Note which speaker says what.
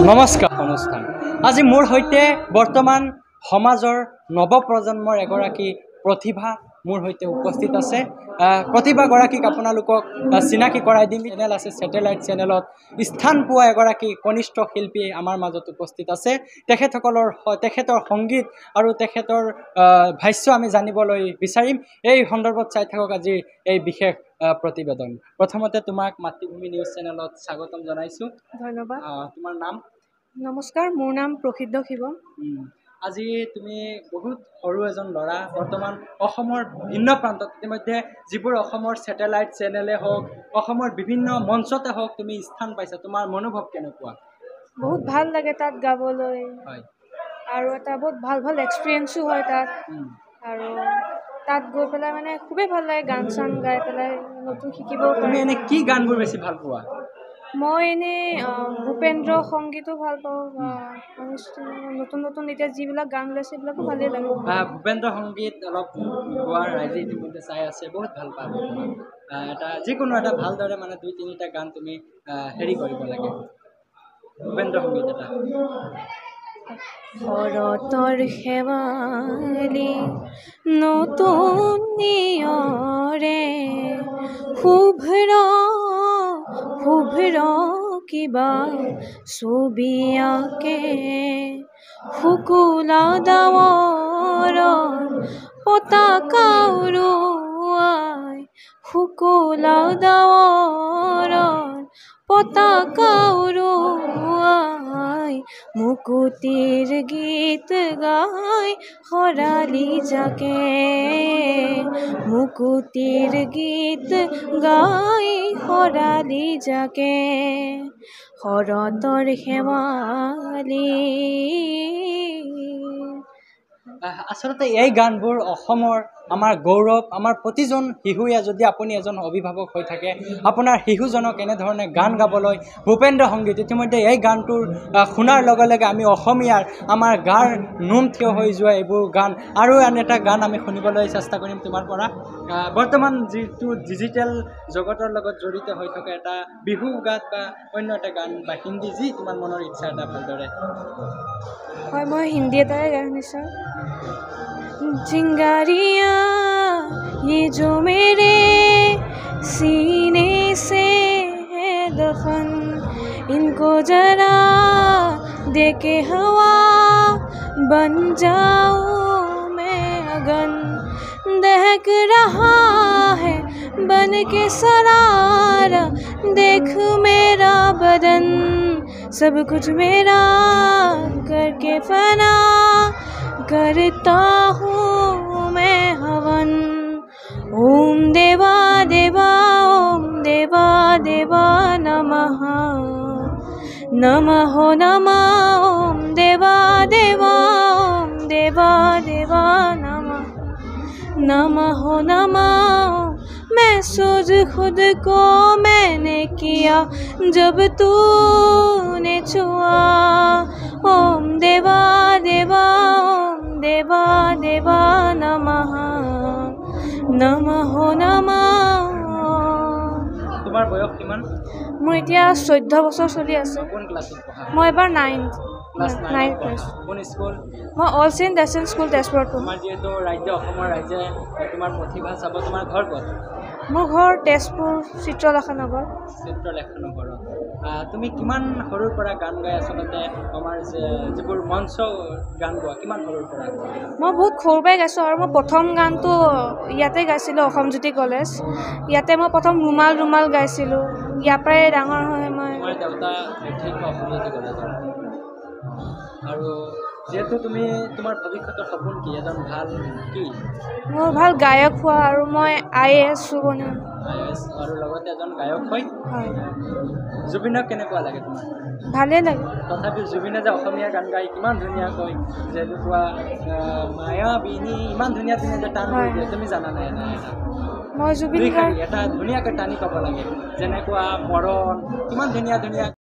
Speaker 1: নমস্কাৰ অনুষ্ঠান আজি মোৰ সৈতে বৰ্তমান সমাজৰ নৱপ্ৰজন্মৰ এগৰাকী প্ৰতিভা মোৰ সৈতে উপস্থিত আছে প্ৰতিভাগৰাকীক আপোনালোকক চিনাকি কৰাই দিম চেনেল আছে স্যাটেলাইট চেনেলত স্থান পোৱা এগৰাকী কনিষ্ঠ শিল্পী আমাৰ মাজত উপস্থিত আছে তেখেতৰ সংগীত আৰু তেখেতৰ ভাষ্য আমি জানিবলৈ বিচাৰিম এই সন্দৰ্ভত চাই থাকক আজি এই বিশেষ প্ৰতিবেদন প্ৰথমতে তোমাক মাতৃভূমি নিউজ চেনেলত স্বাগতম জনাইছো
Speaker 2: ধন্যবাদ
Speaker 1: তোমাৰ নাম
Speaker 2: নমস্কাৰ মোৰ নাম প্ৰসিদ্ধ শিৱম
Speaker 1: আজি তুমি বহুত সৰু এজন ল'ৰা বৰ্তমান অসমৰ ভিন্ন প্ৰান্তত ইতিমধ্যে যিবোৰ অসমৰ স্যাটেলাইট চেনেলে হওক অসমৰ বিভিন্ন মঞ্চতে হওক তুমি স্থান পাইছা তোমাৰ মনোভাৱ কেনেকুৱা
Speaker 2: বহুত ভাল লাগে তাত গাবলৈ
Speaker 1: হয়
Speaker 2: আৰু এটা বহুত ভাল ভাল এক্সপিৰিয়েঞ্চো হয় তাত আৰু তাত গৈ পেলাই মানে খুবেই ভাল লাগে গান চান গাই পেলাই নতুন শিকিব
Speaker 1: তুমি
Speaker 2: পাৰি
Speaker 1: এনে কি গানবোৰ বেছি ভাল পোৱা
Speaker 2: মই এনেই ভূপেন্দ্ৰ সংগীতো ভাল পাওঁ নতুন নতুন এতিয়া যিবিলাক গান ওলাইছে সেইবিলাকো ভালেই লাগে
Speaker 1: ভূপেন্দ্ৰ সংগীত অলপ গোৱা ৰাইজে ইতিমধ্যে চাই আছে বহুত ভাল পাব এটা যিকোনো এটা ভালদৰে মানে ২-৩টা গান তুমি হেৰি কৰিব লাগে ভূপেন্দ্ৰ সংগীত এটা
Speaker 2: শৰতৰ শেৱালি নতুন নিয়ৰে শুভ্ৰ শুভ্ৰ কিবা ছবি আঁকে শুকুলা ডাৱৰৰ পতাকা উৰুৱাই শুকুলা ডাৱৰৰ পতাকা উৰুৱাই মুকুতিৰ গীত গাই শৰালী জাকে মুকুতিৰ গীত গাই শৰালী জাকে শৰতৰ শেৱালি
Speaker 1: আচলতে এই গানবোৰ অসমৰ আমাৰ গৌৰৱ আমাৰ প্ৰতিজন শিশুৱে যদি আপুনি এজন অভিভাৱক হৈ থাকে আপোনাৰ শিশুজনক এনেধৰণে গান গাবলৈ ভূপেন্দ্ৰ সংগীত ইতিমধ্যে এই গানটোৰ শুনাৰ লগে লগে আমি অসমীয়াৰ আমাৰ গাৰ নোম থিয় হৈ যোৱা এইবোৰ গান আৰু আন এটা গান আমি শুনিবলৈ চেষ্টা কৰিম তোমাৰ পৰা বৰ্তমান যিটো ডিজিটেল জগতৰ লগত জড়িত হৈ থকা এটা বিহু গাত বা অন্য এটা গান বা হিন্দী যি তোমাৰ মনৰ ইচ্ছা এটা ভালদৰে
Speaker 2: হয় মই হিন্দী এটাই গাই শুনিছোঁ चिंगारियाँ ये जो मेरे सीने से है दफन इनको जरा देके हवा बन जाऊँ मैं अगन दहक रहा है बन के सरारा देख मेरा बदन सब कुछ मेरा करके फना करता हूँ मैं हवन ओम देवा देवा नमः नमः नमः ओम देवा देवा नमः नमः नमः मैं सोच खुद को मैंने किया जब तूने छुआ ओम देवा देवा देवा नमः नमः नमः
Speaker 1: তোমাৰ বয়স কিমান
Speaker 2: মোৰ এতিয়া 14 বছৰ চলি আছে
Speaker 1: কোন ক্লাছত পঢ়া
Speaker 2: মই এবাৰ 9th
Speaker 1: ক্লাছ কোন স্কুল
Speaker 2: মই অল চেইণ্ট এছেন স্কুল তেজপুৰত পঢ়োঁ
Speaker 1: তোমাৰ যিহেতু অসমৰ ৰাইজে তোমাৰ প্ৰতিভা চাব তোমাৰ ঘৰ ক'ত
Speaker 2: মোৰ ঘৰ তেজপুৰ চিত্ৰলেখা নগৰত
Speaker 1: তুমি কিমান সৰুৰ পৰা গান গাই আচলতে আমাৰ যিবোৰ মঞ্চ গান গোৱা কিমান সৰুৰ পৰা
Speaker 2: মই বহুত সৰুৰ পৰাই গাইছোঁ আৰু মই প্ৰথম গানটো ইয়াতে গাইছিলোঁ অসম জ্যোতি কলেজ ইয়াতে মই প্ৰথম ৰুমাল গাইছিলোঁ ইয়াৰ পৰাই ডাঙৰ হয় মই
Speaker 1: তোমাৰ দেউতা অসম জ্যোতি কলেজৰ আৰু যেহেতু তুমি তোমাৰ ভৱিষ্যতৰ সপোন কি এজন ভাল কি
Speaker 2: মোৰ ভাল গায়ক হোৱা আৰু মই IAS বনিম
Speaker 1: আৰু লগতে এজন গায়ক হয় জুবিনক কেনেকুৱা লাগে তোমাৰ
Speaker 2: ভালেই লাগে
Speaker 1: তথাপিও জুবিনে যে অসমীয়া গান গাই কিমান ধুনীয়াকৈ যেনেকুৱা মায়াবিনী ইমান ধুনীয়া যে টান কৰি দিয়ে তুমি জানা নাই
Speaker 2: মই জুবিন
Speaker 1: এটা ধুনীয়াকৈ টানি পাব লাগে যেনেকুৱা মৰণ কিমান ধুনীয়া